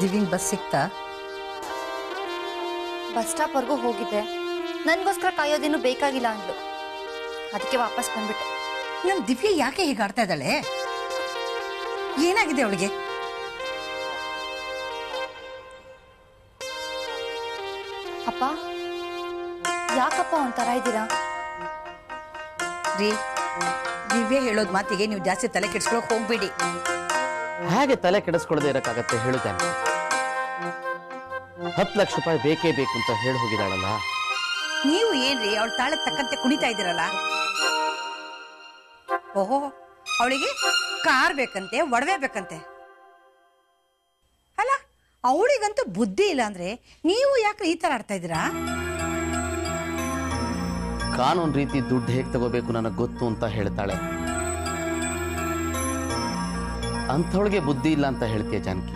ದಿವ್ಯಂಗ್ bus ಸಿಕ್ತಾ? Bus stop ವರೆಗೂ ಹೋಗಿದ್ದೆ. ನನ್ಗೋಸ್ಕರ ಕಾಯೋದೇನು ಬೇಕಾಗಿಲ್ಲ ಅಂದ್ಲು. ಅದಕ್ಕೆ ವಾಪಸ್ ಬಂದ್ಬಿಟ್ಟೆ. ನಮ್ ದಿವ್ಯ ಯಾಕೆ ಹೀಗೆ ಆಡ್ತಾ ಇದ್ದಾಳೆ? ಏನಾಗಿದೆ ಅವಳಿಗೆ? ಅಪ್ಪ, ಯಾಕಪ್ಪ ಒಂಥರ ಇದ್ದೀರಾ? ರೀ, ದಿವ್ಯ ಹೇಳೋದ್ ಮಾತಿಗೆ ನೀವು ಜಾಸ್ತಿ ತಲೆ ಕೆಡಿಸ್ಕೊಳಕ್ ಹೋಗ್ಬೇಡಿ. ಹೇಗೆ ತಲೆ ಕೆಡಿಸ್ಕೊಳ್ಳದೆ ಇರಕ್ಕಾಗತ್ತೆ ಹೇಳುತ್ತೇನೆ. 10 ಲಕ್ಷ ರೂಪಾಯಿ ಬೇಕೇ ಬೇಕು ಅಂತ ಹೇಳಿ ಹೋಗಿದ್ದಾಳಲ್ಲ. ನೀವು ಏನ್ರಿ ಅವಳ ತಾಳಕ್ ತಕ್ಕಂತೆ ಕುಣಿತಾ ಇದ್ದೀರಲ್ಲ? ಓಹೋ, ಅವಳಿಗೆ ಕಾರ್ ಬೇಕಂತೆ, ಒಡವೆ ಬೇಕಂತೆ. ಅಲ್ಲ, ಅವಳಿಗಂತೂ ಬುದ್ಧಿ ಇಲ್ಲ ಅಂದ್ರೆ ನೀವು ಯಾಕೆ ಈ ತರ ಆಡ್ತಾ ಇದ್ದೀರಾ? ಕಾನೂನು ರೀತಿ ದುಡ್ಡು ಹೇಗೆ ತಗೋಬೇಕು ನನಗೆ ಗೊತ್ತು ಅಂತ ಹೇಳ್ತಾಳೆ. ಅಂಥವಳಿಗೆ ಬುದ್ಧಿ ಇಲ್ಲ ಅಂತ ಹೇಳ್ತೀಯ ಜಾನಕಿ?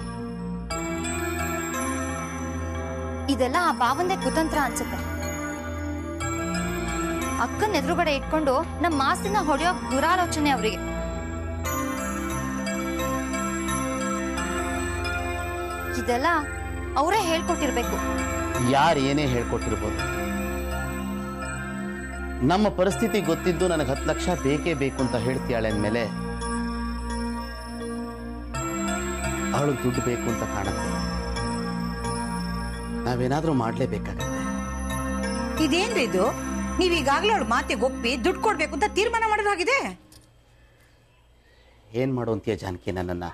ಇದೆಲ್ಲ ಆ ಭಾವಂದೇ ಕುತಂತ್ರ ಅನ್ಸುತ್ತೆ. ಅಕ್ಕನ ಎದುರುಗಡೆ ಇಟ್ಕೊಂಡು ನಮ್ಮ ಮಾಸ್ತಿನ ಹೊಡೆಯೋ ದುರಾಲೋಚನೆ ಅವರಿಗೆ. ಇದೆಲ್ಲ ಅವರೇ ಹೇಳ್ಕೊಟ್ಟಿರ್ಬೇಕು. ಯಾರು ಏನೇ ಹೇಳ್ಕೊಟ್ಟಿರ್ಬೋದು. ನಮ್ಮ ಪರಿಸ್ಥಿತಿ ಗೊತ್ತಿದ್ದು ನನಗೆ 10 ಲಕ್ಷ ಬೇಕೇ ಬೇಕು ಅಂತ ಹೇಳ್ತೀಯಾಳೆ ಅಂದಮೇಲೆ ಅವಳಿಗೆ ದುಡ್ಡು ಬೇಕು ಅಂತ ಕಾಣುತ್ತೆ. ನಾವೇನಾದ್ರೂ ಮಾಡ್ಲೇಬೇಕಾಗತ್ತೆ. ಇದೇನ್ರಿ ಇದು? ನೀವೀಗಾಗ್ಲೇ ಅವಳು ಮಾತಿಗೆ ಒಪ್ಪಿ ದುಡ್ಡು ಕೊಡ್ಬೇಕು ಅಂತ ತೀರ್ಮಾನ ಮಾಡೋದಾಗಿದೆ. ಏನ್ ಮಾಡುವಂತೀಯ ಜಾನಕಿ? ನನ್ನನ್ನ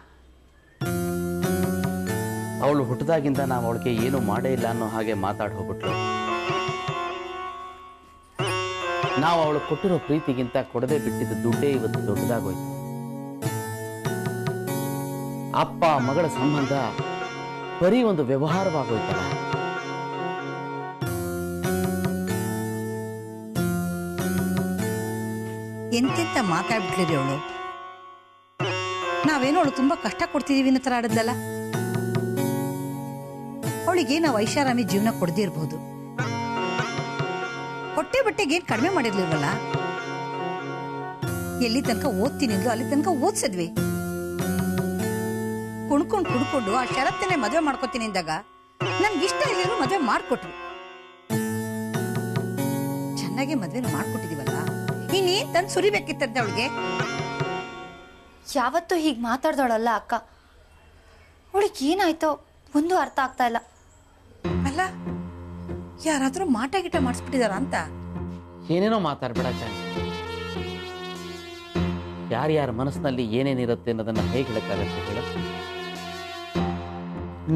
ಅವಳು ಹುಟ್ಟದಾಗಿಂದ ನಾವು ಅವಳಿಗೆ ಏನು ಮಾಡೇ ಇಲ್ಲ ಅನ್ನೋ ಹಾಗೆ ಮಾತಾಡಿ ಹೋಗ್ಬಿಟ್ಲು. ನಾವು ಅವಳು ಕೊಟ್ಟಿರೋ ಪ್ರೀತಿಗಿಂತ ಕೊಡದೆ ಬಿಟ್ಟಿದ್ದ ದುಡ್ಡೇ ಇವತ್ತು ದೊಡ್ಡದಾಗೋಯ್ತು. ಅಪ್ಪ ಮಗಳ ಸಂಬಂಧ ಬರೀ ಒಂದು ವ್ಯವಹಾರವಾಗೋಯ್ತಲ್ಲ. ಎಂತೆಂತ ಮಾತಾಡ್ಬಿಟ್ಲಿರಿ ಅವಳು. ನಾವೇನೋ ಅವಳು ತುಂಬಾ ಕಷ್ಟ ಕೊಡ್ತಿದೀವಿ ಅನ್ನೋ ತರ ಆಡದ್ಲಲ್ಲ. ಅವಳಿಗೆ ನಾವು ಐಷಾರಾಮಿ ಜೀವನ ಕೊಡದೇ ಇರ್ಬೋದು. ಹೊಟ್ಟೆ ಬಟ್ಟೆಗೆ ಏನ್ ಕಡಿಮೆ ಮಾಡಿರ್ಲಿಲ್ವಲ್ಲ. ಎಲ್ಲಿ ತನಕ ಓದ್ತೀನಿ ಅಂದ್ಲು ಅಲ್ಲಿ ತನಕ ಓದ್ಸದ್ವಿ. ಕುಡ್ಕೊಂಡು ಆ ಶರತ್ತನ್ನೇ ಮದುವೆ ಮಾಡ್ಕೊತೀನಿ ಅಂದಾಗ ನನ್ಗೆ ಇಷ್ಟ ಇಲ್ಲರೂ ಮದುವೆ ಮಾಡ್ಕೊಟ್ರು. ಚೆನ್ನಾಗಿ ಮದುವೆ ಮಾಡ್ಕೊಟ್ಟಿದೀವಲ್ಲ, ಇನ್ನೇನ್ ತಂದು ಸುರಿಬೇಕಿತ್ತಂತೆ ಅವಳಿಗೆ. ಯಾವತ್ತೂ ಹೀಗೆ ಮಾತಾಡ್ದವಳಲ್ಲ ಅಕ್ಕ. ಅವಳಿಗೆ ಏನಾಯ್ತೋ ಒಂದು ಅರ್ಥ ಆಗ್ತಾ ಇಲ್ಲ. ಅಲ್ಲ, ಯಾರಾದ್ರೂ ಮಾಟ ಗಿಟ ಮಾಡಿಸ್ಬಿಟ್ಟಿದಾರ ಅಂತ? ಏನೇನೋ ಮಾತಾಡ್ಬೇಡ ಜಾನಕಿ. ಯಾರ್ಯಾರ ಮನಸ್ಸಿನಲ್ಲಿ ಏನೇನಿರುತ್ತೆ ಅನ್ನೋದನ್ನ ಹೇಗೆ ಹೇಳಕ್ಕಾಗತ್ತೆ ಹೇಳ?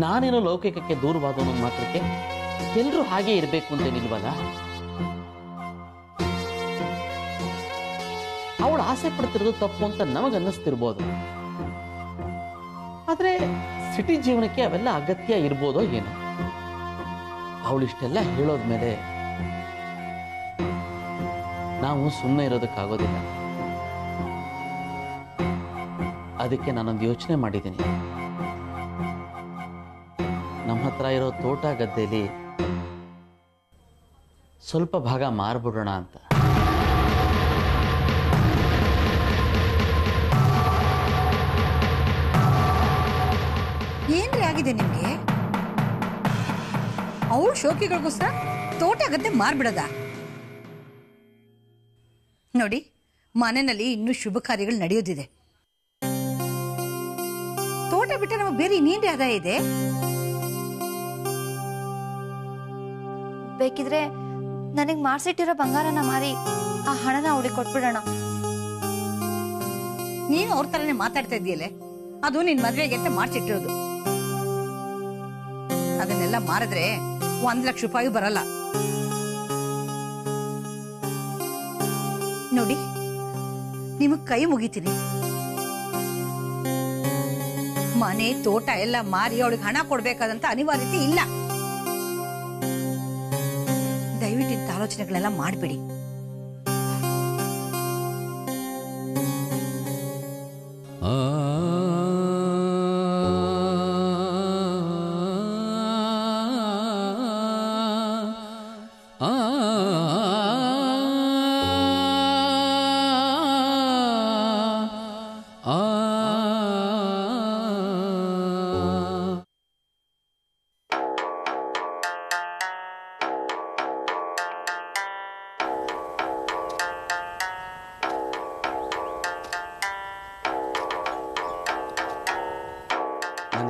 ನಾನೇನೋ ಲೌಕಿಕಕ್ಕೆ ದೂರವಾದವನು ಮಾತ್ರಕ್ಕೆ ಎಲ್ಲರೂ ಹಾಗೆ ಇರಬೇಕು ಅಂತೇನಿಲ್ವಲ್ಲ. ಅವಳು ಆಸೆ ಪಡ್ತಿರೋದು ತಪ್ಪು ಅಂತ ನಮಗನ್ನಿಸ್ತಿರ್ಬೋದು. ಆದ್ರೆ ಸಿಟಿ ಜೀವನಕ್ಕೆ ಅವೆಲ್ಲ ಅಗತ್ಯ ಇರ್ಬೋದೋ ಏನೋ. ಅವಳಿಷ್ಟೆಲ್ಲ ಹೇಳೋದ್ಮೇಲೆ ನಾವು ಸುಮ್ಮನೆ ಇರೋದಕ್ಕಾಗೋದಿಲ್ಲ. ಅದಕ್ಕೆ ನಾನೊಂದು ಯೋಚನೆ ಮಾಡಿದ್ದೀನಿ. ನಮ್ಮ ಹತ್ರ ಇರೋ ತೋಟ ಗದ್ದೆಯಲ್ಲಿ ಸ್ವಲ್ಪ ಭಾಗ ಮಾರ್ಬಿಡೋಣ ಅಂತ. ಏನ್ರಿ ಆಗಿದೆ ನಿಮ್ಗೆ? ಅವಳು ಶೋಕಿಗಳಿಗೋಸ್ಕರ ತೋಟ ಗದ್ದೆ ಮಾರ್ಬಿಡದ? ನೋಡಿ, ಮನೆಯಲ್ಲಿ ಇನ್ನೂ ಶುಭ ಕಾರ್ಯಗಳು ನಡೆಯೋದಿದೆ. ತೋಟ ಬಿಟ್ಟರೆ ನಮಗೆ ಬೇರೆ ಇನ್ನೇನ್ರಿ ಆದಾಯ ಇದೆ? ಬೇಕಿದ್ರೆ ನನಗೆ ಮಾಡ್ಸಿಟ್ಟಿರೋ ಬಂಗಾರನ ಮಾರಿ ಆ ಹಣನ ಅವಳಿಗೆ ಕೊಟ್ಬಿಡೋಣ. ನೀನು ಅವ್ರ ತರನೇ ಮಾತಾಡ್ತಾ ಇದೆಯಲ್ಲೇ, ಅದು ನಿನ್ ಮದ್ವೆಗೆ ಅಂತ ಮಾಡ್ಸಿಟ್ಟಿರೋದು. ಅದನ್ನೆಲ್ಲ ಮಾರಿದ್ರೆ 1 ಲಕ್ಷ ರೂಪಾಯಿ ಬರಲ್ಲ. ನೋಡಿ, ನಿಮಗ್ ಕೈ ಮುಗಿತೀನಿ. ಮನೆ ತೋಟ ಎಲ್ಲ ಮಾರಿ ಅವಳಿಗೆ ಹಣ ಕೊಡ್ಬೇಕಾದಂತ ಅನಿವಾರ್ಯತೆ ಇಲ್ಲ. ದಯವಿಟ್ಟು ಇಂಥ ಆಲೋಚನೆಗಳೆಲ್ಲ ಮಾಡಬೇಡಿ.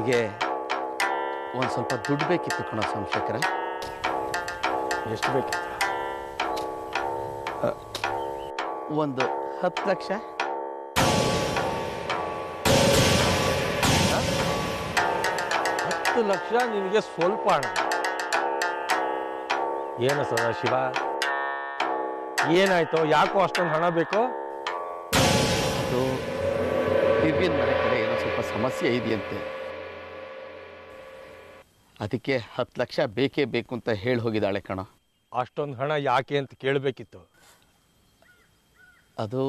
ನನಗೆ ಒಂದು ಸ್ವಲ್ಪ ದುಡ್ಡು ಬೇಕಿತ್ತು ಕಣ ಸೋಮಶೇಖರ. ಎಷ್ಟು ಬೇಕಿತ್ತು? ಒಂದು 10 ಲಕ್ಷ. 10 ಲಕ್ಷ ನಿನಗೆ ಸ್ವಲ್ಪ ಹಣ? ಏನು ಸದಾಶಿವ, ಏನಾಯ್ತು? ಯಾಕೋ ಅಷ್ಟೊಂದು ಹಣ ಬೇಕು? ಅದು ದಿವ್ಯನ ಮನೆ ಕಡೆ ಏನೋ ಸ್ವಲ್ಪ ಸಮಸ್ಯೆ ಇದೆಯಂತೆ, ಅದಕ್ಕೆ 10 ಲಕ್ಷ ಬೇಕೇ ಬೇಕು ಅಂತ ಹೇಳಿ ಹೋಗಿದ್ದಾಳೆ ಕಣ. ಅಷ್ಟೊಂದು ಹಣ ಯಾಕೆ ಅಂತ ಕೇಳಬೇಕಿತ್ತು. ಅದು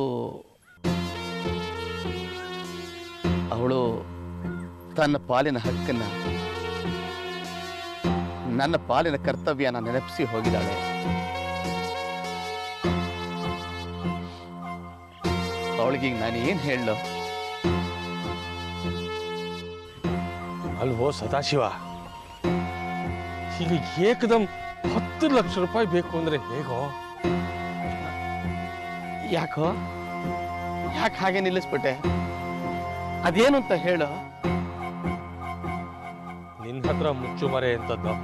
ಅವಳು ತನ್ನ ಪಾಲಿನ ಹಕ್ಕನ್ನ, ನನ್ನ ಪಾಲಿನ ಕರ್ತವ್ಯನ ನೆನಪಿಸಿ ಹೋಗಿದ್ದಾಳೆ. ಅವಳಿಗೆ ನಾನು ಏನು ಹೇಳಲು? ಅಲ್ವೋ ಸದಾಶಿವ, ಈಗ ಏಕದಮ್ 10 ಲಕ್ಷ ರೂಪಾಯಿ ಬೇಕು ಅಂದ್ರೆ ಹೇಗೋ? ಯಾಕೆ ಹಾಗೆ ನಿಲ್ಲಿಸ್ಬಿಟ್ಟೆ? ಅದೇನು ಅಂತ ಹೇಳು. ನಿನ್ನ ಹತ್ರ ಮುಚ್ಚುಮರೆ ಎಂಥದ್ದು?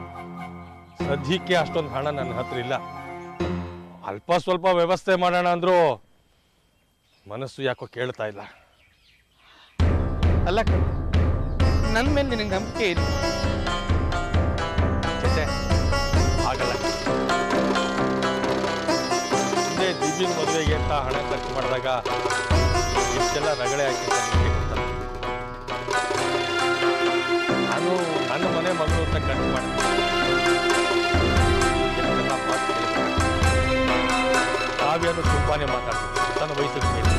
ಸದ್ಯಕ್ಕೆ ಅಷ್ಟೊಂದು ಹಣ ನನ್ನ ಹತ್ರ ಇಲ್ಲ. ಅಲ್ಪ ಸ್ವಲ್ಪ ವ್ಯವಸ್ಥೆ ಮಾಡೋಣ ಅಂದ್ರು ಮನಸ್ಸು ಯಾಕೋ ಕೇಳ್ತಾ ಇಲ್ಲ. ಅಲ್ಲ ಕಣ, ನನ್ನ ಮೇಲೆ ನಿನಗೆ ನಂಬಿಕೆ ಇಲ್ಲ. ಆಗಲ್ಲ. ಮುಂದೆ ದಿವ್ಯನ ಮದುವೆಗೆ ಅಂತ ಹಣ ಖರ್ಚು ಮಾಡಿದಾಗ ಇಷ್ಟೆಲ್ಲ ರಗಳೆ ಹಾಕಿ ನಾನು ನನ್ನ ಮನೆ ಮಗಳು ಅಂತ ಖರ್ಚು ಮಾಡ್ತೀನಿ. ಕಾವ್ಯನು ತುಂಬಾನೇ ಮಾತಾಡ್ತೀನಿ ತನ್ನ ವಯಸ್ಸಿಗೆ ಮೇಲೆ.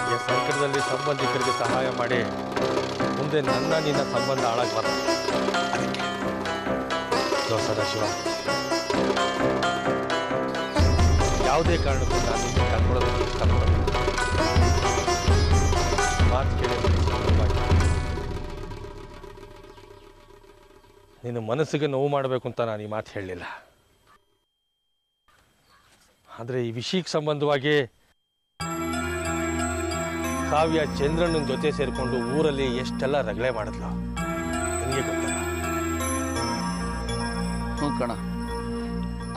ಈ ಸಂಕಟದಲ್ಲಿ ಸಂಬಂಧಿಕರಿಗೆ ಸಹಾಯ ಮಾಡಿ ಮುಂದೆ ನಿನ್ನ ಸಂಬಂಧ ಹಾಳಾಗಬಾರ್ದು. ಅದಕ್ಕೆ ಸದಾಶಿವ, ಯಾವುದೇ ಕಾರಣಕ್ಕೂ ನಾನು ನಿನ್ನ ಕಳ್ಕೊಳ್ಳೋದಕ್ಕೆ ಇಷ್ಟಪಡೋದು. ಮಾತು ಕೇಳಿ ನಿನ್ನ ಮನಸ್ಸಿಗೆ ನೋವು ಮಾಡಬೇಕು ಅಂತ ನಾನು ಈ ಮಾತು ಹೇಳಲಿಲ್ಲ. ಆದರೆ ಈ ವಿಷಯಕ್ಕೆ ಸಂಬಂಧವಾಗಿ ಕಾವ್ಯ ಚಂದ್ರನ ಜೊತೆ ಸೇರಿಕೊಂಡು ಊರಲ್ಲಿ ಎಷ್ಟೆಲ್ಲ ರಗಳೆ ಮಾಡಿದ್ಲು ನಿಮಗೆ ಗೊತ್ತಲ್ಲ? ಹ್ಞೂ ಕಣ,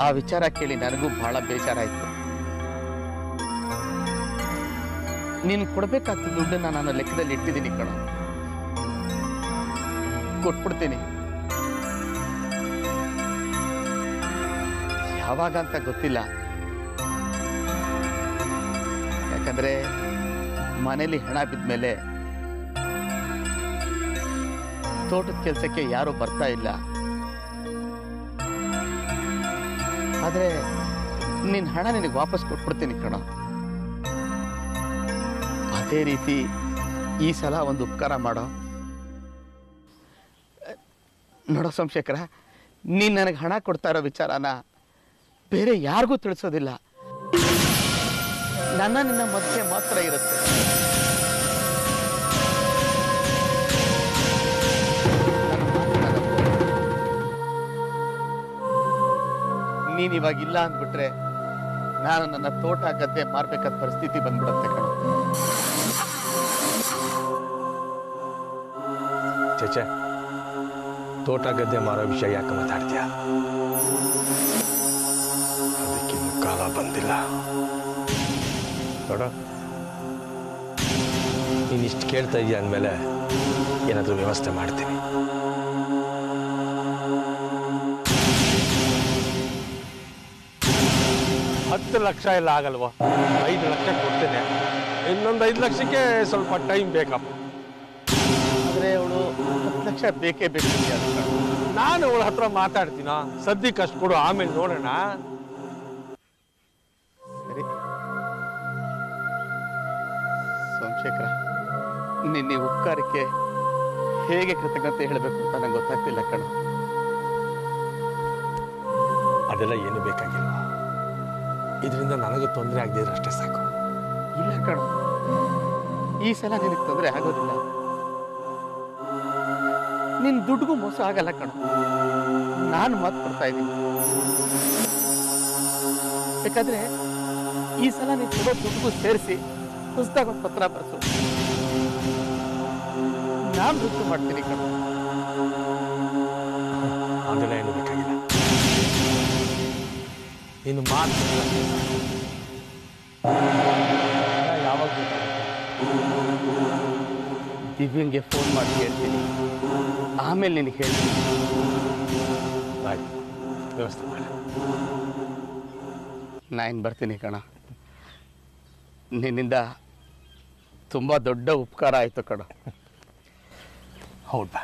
ಆ ವಿಚಾರ ಕೇಳಿ ನನಗೂ ಬಹಳ ಬೇಜಾರಾಯ್ತು. ನೀನು ಕೊಡ್ಬೇಕಾದ ದುಡ್ಡನ್ನ ನಾನು ಲೆಕ್ಕದಲ್ಲಿ ಇಟ್ಟಿದ್ದೀನಿ ಕಣ, ಕೊಟ್ಬಿಡ್ತೀನಿ. ಯಾವಾಗ ಅಂತ ಗೊತ್ತಿಲ್ಲ, ಯಾಕಂದ್ರೆ ಮನೇಲಿ ಹಣ ಬಿದ್ಮೇಲೆ ತೋಟದ ಕೆಲಸಕ್ಕೆ ಯಾರು ಬರ್ತಾ ಇಲ್ಲ. ಆದ್ರೆ ನಿನ್ನ ಹಣ ನಿನಗೆ ವಾಪಸ್ ಕೊಟ್ಬಿಡ್ತೀನಿ ಕಣ. ಅದೇ ರೀತಿ ಈ ಸಲ ಒಂದು ಉಪಕಾರ ಮಾಡೋ. ನೋಡೋ ಸೋಮಶೇಖರ, ನೀನು ನನಗೆ ಹಣ ಕೊಡ್ತಾ ಇರೋ ವಿಚಾರನ ಬೇರೆ ಯಾರಿಗೂ ತಿಳಿಸೋದಿಲ್ಲ. ನಿನ್ನ ಮಧ್ಯೆ ಮಾತ್ರ ಇರುತ್ತೆ. ನೀನ್ ಇವಾಗ ಇಲ್ಲ ಅಂದ್ಬಿಟ್ರೆ ನಾನು ನನ್ನ ತೋಟ ಗದ್ದೆ ಮಾರ್ಬೇಕಾದ ಪರಿಸ್ಥಿತಿ ಬಂದ್ಬಿಡುತ್ತೆ ಕಣ. ಚೇಚೆ, ತೋಟ ಗದ್ದೆ ಮಾರೋ ವಿಷಯ ಯಾಕೆ ಮಾತಾಡ್ತೀಯ? ಅದಕ್ಕಿನ್ನು ಕಾಲ ಬಂದಿಲ್ಲ. ನೋಡ, ನೀನಿಷ್ಟು ಕೇಳ್ತಾ ಇದೀಯ ಅಂದಮೇಲೆ ಏನಾದರೂ ವ್ಯವಸ್ಥೆ ಮಾಡ್ತೀನಿ. ಹತ್ತು ಲಕ್ಷ ಎಲ್ಲ ಆಗಲ್ವಾ? 5 ಲಕ್ಷ ಕೊಡ್ತೇನೆ. ಇನ್ನೊಂದು 5 ಲಕ್ಷಕ್ಕೆ ಸ್ವಲ್ಪ ಟೈಮ್ ಬೇಕಪ್ಪ. ಆದರೆ ಅವಳು 10 ಲಕ್ಷ ಬೇಕೇ ಬೇಕು. ನಾನು ಅವಳ ಹತ್ರ ಮಾತಾಡ್ತೀನ. ಸದ್ಯಕ್ಕೆ ಅಷ್ಟು ಕೊಡು, ಆಮೇಲೆ ನೋಡೋಣ. ಸರಿ ಸೋಮಶೇಖರ, ನಿನ್ನ ಉಪಕಾರಕ್ಕೆ ಹೇಗೆ ಕೃತಜ್ಞತೆ ಹೇಳಬೇಕು ಅಂತ ನಂಗೆ ಗೊತ್ತಾಗ್ತಿಲ್ಲ ಕಣ. ಅದೆಲ್ಲ ಏನು ಬೇಕಾಗಿಲ್ಲ. ಇದರಿಂದ ನನಗೆ ತೊಂದರೆ ಆಗದಿದ್ರೆ ಅಷ್ಟೇ ಸಾಕು. ಇಲ್ಲ ಕಣ, ಈ ಸಲ ನಿನಗೆ ತೊಂದರೆ ಆಗೋದಿಲ್ಲ. ನಿನ್ ದುಡ್ಡಿಗೂ ಮೋಸ ಆಗಲ್ಲ ಕಣ. ನಾನು ಮಾತು ಕೊಡ್ತಾ ಇದ್ದೀನಿ. ಬೇಕಾದ್ರೆ ಈ ಸಲ ನೀನು ಕೊಡೋ ದುಡ್ಡಿಗೂ ಸೇರಿಸಿ ಹೊಸದಾಗ ಒಂದು ಪತ್ರ ಬರೆಸು. ನಾನು ದುಡ್ಡು ಮಾಡ್ತೀನಿ ಕಣ. ಅದೆಲ್ಲ ಏನು ಬೇಕಾಗಿಲ್ಲ. ನೀನು ಮಾತು ಯಾವಾಗ ಬೇಕಾಗುತ್ತೆ? ದಿವ್ಯಂಗೆ ಫೋನ್ ಮಾಡಿ ಹೇಳ್ತೀನಿ, ಆಮೇಲೆ ನಿನಗೆ ಹೇಳ್ತೀನಿ. ಆಯ್ತು, ವ್ಯವಸ್ಥೆ ಮಾಡಿ. ನಾನು ಬರ್ತೀನಿ ಕಣ. ನಿನ್ನಿಂದ ತುಂಬ ದೊಡ್ಡ ಉಪಕಾರ ಆಯಿತು ಕಣ. ಹೌದಾ?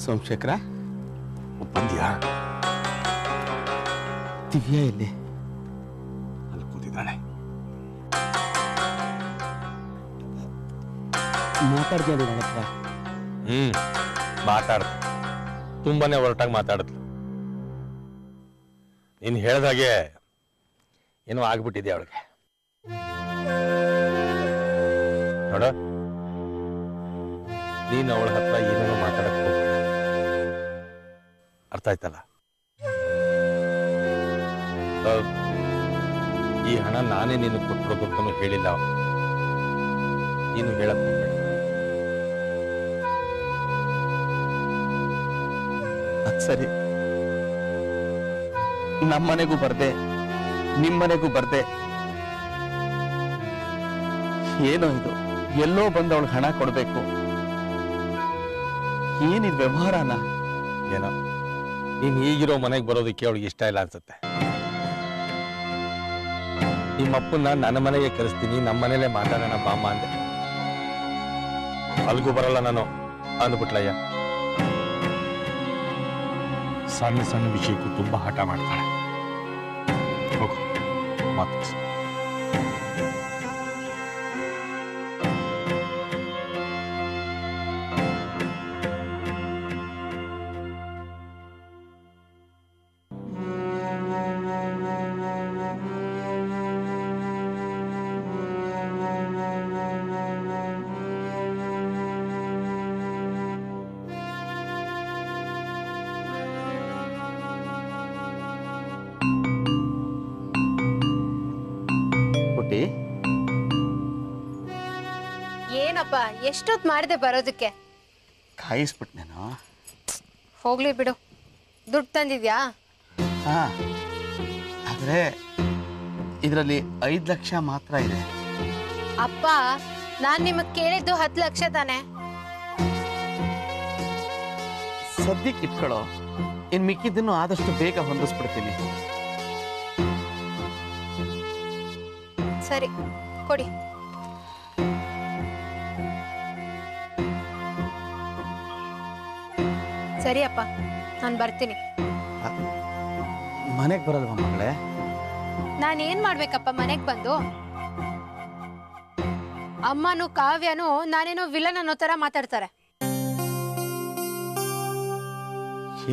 ಸೋಮಶೇಖರ, ಬಂದ್ಯಾ? ದಿವ್ಯಾ ಎಲ್ಲಿ? ಅಲ್ಲಿ ಕೂತಿದ್ದಾಳೆ. ಮಾತಾಡ್ತೀಯ ನನ್ನ ಹತ್ರ? ಮಾತಾಡ್ತ, ತುಂಬಾನೇ ಹೊರಟಾಗಿ ಮಾತಾಡಿದ್ಲು. ನೀನು ಹೇಳ್ದಾಗೆ ಏನೋ ಆಗ್ಬಿಟ್ಟಿದೆ ಅವಳಿಗೆ. ನೋಡ, ನೀನು ಅವಳ ಹತ್ರ ಏನೇನೋ ಮಾತಾಡಕ್ ಹೋಗ್ಬೇಡ. ಅರ್ಥ ಆಯ್ತಲ್ಲ? ಈ ಹಣ ನಾನೇ ನೀನು ಕೊಟ್ಟಿರೋದು ಅಂತಲೂ ಹೇಳಿಲ್ಲ. ನೀನು ಹೇಳಕ್ ಹೋಗ್ಬೇಡ. ಅದ್ ಸರಿ, ನಮ್ಮನೆಗೂ ಬರ್ದೆ, ನಿಮ್ಮನೆಗೂ ಬರ್ದೆ. ಏನೋ ಇದು, ಎಲ್ಲೋ ಬಂದು ಅವಳಿಗೆ ಹಣ ಕೊಡ್ಬೇಕು. ಏನಿದ್ ವ್ಯವಹಾರನ? ಏನೋ ನೀನು ಈಗಿರೋ ಮನೆಗೆ ಬರೋದಕ್ಕೆ ಅವಳಿಗೆ ಇಷ್ಟ ಇಲ್ಲ ಅನ್ಸುತ್ತೆ. ನಿಮ್ಮಪ್ಪನ್ನ ನನ್ನ ಮನೆಗೆ ಕರೆಸ್ತೀನಿ, ನಮ್ಮ ಮನೇಲೆ ಮಾತಾಡೋಣ ಬಾಮ್ಮ ಅಂದೆ. ಅಲ್ಗೂ ಬರಲ್ಲ ನಾನು ಅಂದ್ಬಿಟ್ಲಯ್ಯ. ಸಣ್ಣ ಸಣ್ಣ ವಿಷಯಕ್ಕೂ ತುಂಬಾ ಹಠ ಮಾಡ್ತಾಳೆ. ಹೋಗು, ಮಾತಾಡ್ಸು. ಏನಪ್ಪ, ಎಷ್ಟೊತ್ತು ಮಾಡಿದೆ ಬರೋದಕ್ಕೆ? ಕಾಯಿಸ್ಬಿಟ್ನೇನೋ. ಹೋಗ್ಲಿ ಬಿಡು. ದುಡ್ಡು ತಂದಿದ್ಯಾ? ಹಾ, ಆದ್ರೆ ಇದರಲ್ಲಿ 5 ಲಕ್ಷ ಮಾತ್ರ ಇದೆ. ಅಪ್ಪ, ನಾನ್ ನಿಮಗ್ ಕೇಳಿದ್ದು 10 ಲಕ್ಷ ತಾನೆ? ಸದ್ಯಕ್ಕೆ ಇಟ್ಕೊಳ್ಳೋ, ಇನ್ ಮಿಕ್ಕಿದ್ದನ್ನು ಆದಷ್ಟು ಬೇಗ ಹೊಂದಿಸ್ಬಿಡ್ತೀನಿ. ಸರಿ, ಕೊಡಿ. ಸರಿ ಅಪ್ಪ, ನಾನು ಬರ್ತೀನಿ. ಮನೆಗೆ ಬರಲ್ವಾ ಮಗಳೇ? ನಾನೇನ್ ಮಾಡ್ಬೇಕಪ್ಪ ಮನೆಗ್ ಬಂದು? ಅಮ್ಮನು ಕಾವ್ಯನು ನಾನೇನೋ ವಿಲನ್ ಅನ್ನೋ ತರ ಮಾತಾಡ್ತಾರೆ.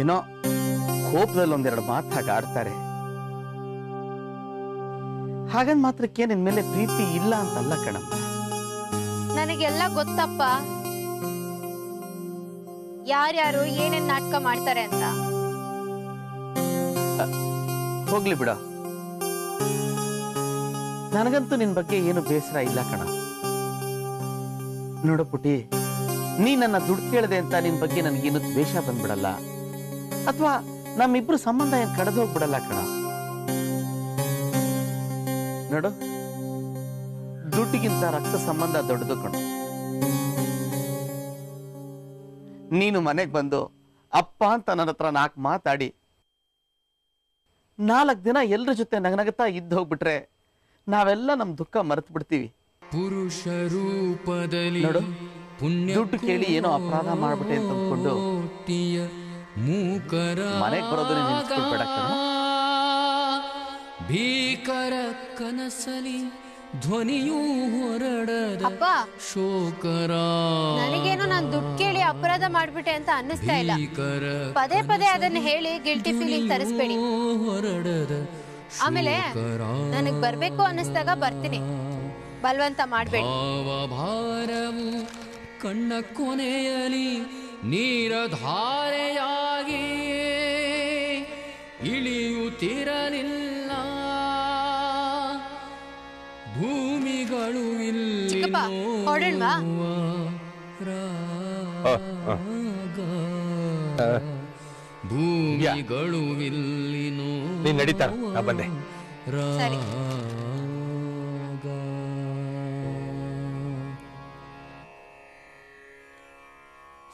ಏನೋ ಕೋಪದಲ್ಲಿ ಒಂದೆರಡು ಮಾತಾಗ ಆಡ್ತಾರೆ. ಹಾಗಂದ್ ಮಾತ್ರಕ್ಕೆ ನಿನ್ ಮೇಲೆ ಪ್ರೀತಿ ಇಲ್ಲ ಅಂತಲ್ಲ ಕಣಮ್ಮ. ನನಗೆಲ್ಲ ಗೊತ್ತಪ್ಪ, ಯಾರ್ಯಾರು ಏನೇನ್ ನಾಟಕ ಮಾಡ್ತಾರೆ ಅಂತ. ಹೋಗ್ಲಿ ಬಿಡ, ನನಗಂತೂ ನಿನ್ ಬಗ್ಗೆ ಏನು ಬೇಸರ ಇಲ್ಲ ಕಣ. ನೋಡು ಪುಟಿ, ನೀ ನನ್ನ ದುಡ್ಡು ಕೇಳದೆ ಅಂತ ನಿನ್ ಬಗ್ಗೆ ನನಗೇನು ದ್ವೇಷ ಬಂದ್ಬಿಡಲ್ಲ, ಅಥವಾ ನಮ್ಮಿಬ್ರು ಸಂಬಂಧ ಏನ್ ಕಳೆದು ಹೋಗ್ಬಿಡಲ್ಲ ಕಣ. ನೋಡು, ದುಡ್ಡಿಗಿಂತ ರಕ್ತ ಸಂಬಂಧ ದೊಡ್ಡದು ಕಣ. ನೀನು ಮನೆಗೆ ಬಂದು ಅಪ್ಪ ಅಂತ ನನ್ನ ಹತ್ರ 4 ಮಾತಾಡಿ 4 ದಿನ ಎಲ್ಲರ ಜೊತೆ ನಗನಗತಾ ಇದ್ದು ಹೋಗ್ಬಿಟ್ರೆ ನಾವೆಲ್ಲ ನಮ್ಮ ದುಃಖ ಮರೆತು ಬಿಡ್ತೀವಿ. ಪುರುಷ ರೂಪದಲ್ಲಿ ನೋಡು, ದುಡ್ಡು ಕೇಳಿ ಏನೋ ಅಪರಾಧ ಮಾಡ್ಬಿಟ್ಟೆ ಅಂತ ಅಂದ್ಕೊಂಡು ಮನೆಗೆ ಬರೋದನ್ನ ನಿಲ್ಸ್ಕೊಳ್ಬೇಡ ಕಣೋ. ಭೀಕರ ಕನಸಲಿ ಧ್ವನಿಯೂ ಹೊರಡದ ಅಪ್ಪ, ಶೋಕರ ನನಗೇನೋ ನಾನು ದುಡ್ಡು ಕೇಳಿ ಅಪರಾಧ ಮಾಡ್ಬಿಟ್ಟೆ ಅಂತ ಅನ್ನಿಸ್ತಾ ಇಲ್ಲ. ಪದೇ ಪದೇ ಅದನ್ನ ಹೇಳಿ ಗಿಲ್ಟಿ ಫೀಲಿಂಗ್ ತರಿಸ್ಬೇಡಿ. ಆಮೇಲೆ ನನಗ್ ಬರ್ಬೇಕು ಅನ್ನಿಸ್ದಾಗ ಬರ್ತೀನಿ, ಬಲವಂತ ಮಾಡ್ಬೇಡಿ. ಭಾರವು ಕಣ್ಣ ಕೊನೆಯಲಿ ನೀರಧಾರೆಯಾಗಿ ಇಳಿಯುತ್ತಿರಲಿಲ್ಲ, ಭೂಮಿಗಳು ಚಿಕ್ಕಪ್ಪ ಹೊರಡಣ್ವಾ? ಭೂಮಿಗಳು ಇಲ್ಲಿನೋ ನೀನ್ ನಡೀತಾ ನಾ ಬಂದೆ. ಸರಿ.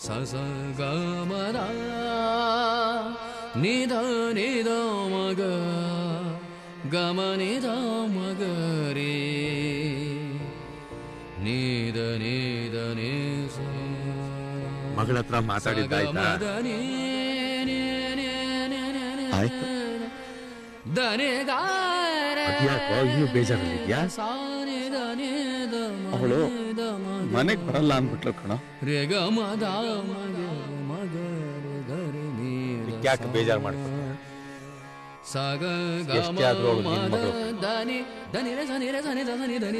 ಸಸಗಮದ ನಿಧ ನಿಧ ಮಗ ಗಮನಿದ ಮಗರೇ ನಿಧ ನಿಧ ನೇಸ ಮಗಳ ಹತ್ರ ಮಾತಾಡಿದ್ದಾಯ್ತಾ? ಆಯ್ತು. ಇನ್ನೂ ಬೇಜಾರಲ್ಲಿದ್ಯಾ? ಅವಳು ಮನೆಗೆ ಬರಲ್ಲ ಅಂದ್ಬಿಟ್ಲು ಕಣೋ. ಯಾಕೆ ಬೇಜಾರು ಮಾಡ್ಕೊಂಡು ಎಷ್ಟೇ ಆದ್ರೂ ಅವಳು ನಿನ್ ಮಗಳು.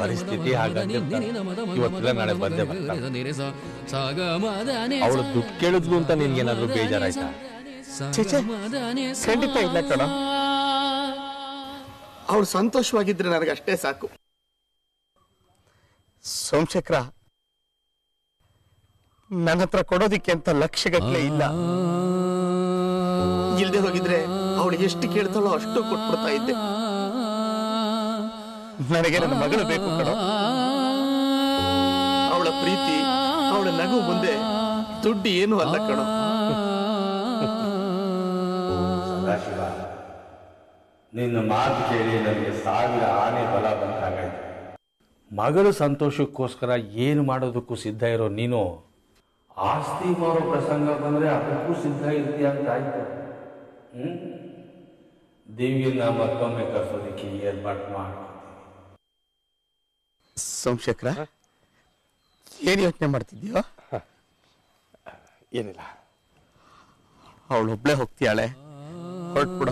ಪರಿಸ್ಥಿತಿ ಹಾಗಾಗಿ ಇವತ್ತಿಲ್ಲ ನಾಳೆ ಬಂದೇ ಬರ್ತಾಳೆ. ಅವಳು ದುಡ್ಡು ಕೇಳಿದ್ಲು ಅಂತ ನಿನ್ಗೇನಾದ್ರೂ ಬೇಜಾರಾಯ್ತಾ? ಖಂಡಿತ ಇಲ್ಲ ಕಣ. ಅವಳು ಸಂತೋಷವಾಗಿದ್ರೆ ನನಗಷ್ಟೇ ಸಾಕು. ಸೋಮಶೇಖರ ನನ್ನ ಹತ್ರ ಕೊಡೋದಿಕ್ಕೆ ಅಂತ ಲಕ್ಷಗಟ್ಟಲೆ ಇಲ್ಲ. ಇಲ್ದೆ ಹೋಗಿದ್ರೆ ಅವಳು ಎಷ್ಟು ಕೇಳ್ತಾಳೋ ಅಷ್ಟು ಕೊಟ್ಬಿಡ್ತಾ ಇದ್ದೆ. ನನಗೆ ನನ್ನ ಮಗಳು ಬೇಕು ಕಣೋ. ಅವಳ ಪ್ರೀತಿ, ಅವಳ ನಗು ಮುಂದೆ ದುಡ್ಡು ಏನು ಅಲ್ಲ ಕಣೋ. ನಿನ್ನ ಮಾತು ಕೇಳಿ ನನಗೆ 1000 ಆನೆ ಬಲ ಬಂದಾಗಾಯ್ತು. ಮಗಳ ಸಂತೋಷಕ್ಕೋಸ್ಕರ ಏನು ಮಾಡೋದಕ್ಕೂ ಸಿದ್ಧ ಇರೋ ನೀನು ಆಸ್ತಿ ಮಾರೋ ಪ್ರಸಂಗ ಬಂದರೆ ಅದಕ್ಕೂ ಸಿದ್ಧ ಇರ್ತೀಯ ಅಂತ ಆಯ್ತು. ದೇವಿಯನ್ನ ಮತ್ತೊಮ್ಮೆ ಕರ್ಸೋದಕ್ಕೆ ಏರ್ಪಾಟ್ ಮಾಡ್ಕೊತೀನಿ. ಸೋಮಶೇಖರ, ಏನು ಯೋಚನೆ ಮಾಡ್ತಿದ್ಯೋ? ಏನಿಲ್ಲ, ಅವಳೊಬ್ಳೆ ಹೋಗ್ತೀಯಾಳೆ, ಹೊರಟ್ಬಿಡ.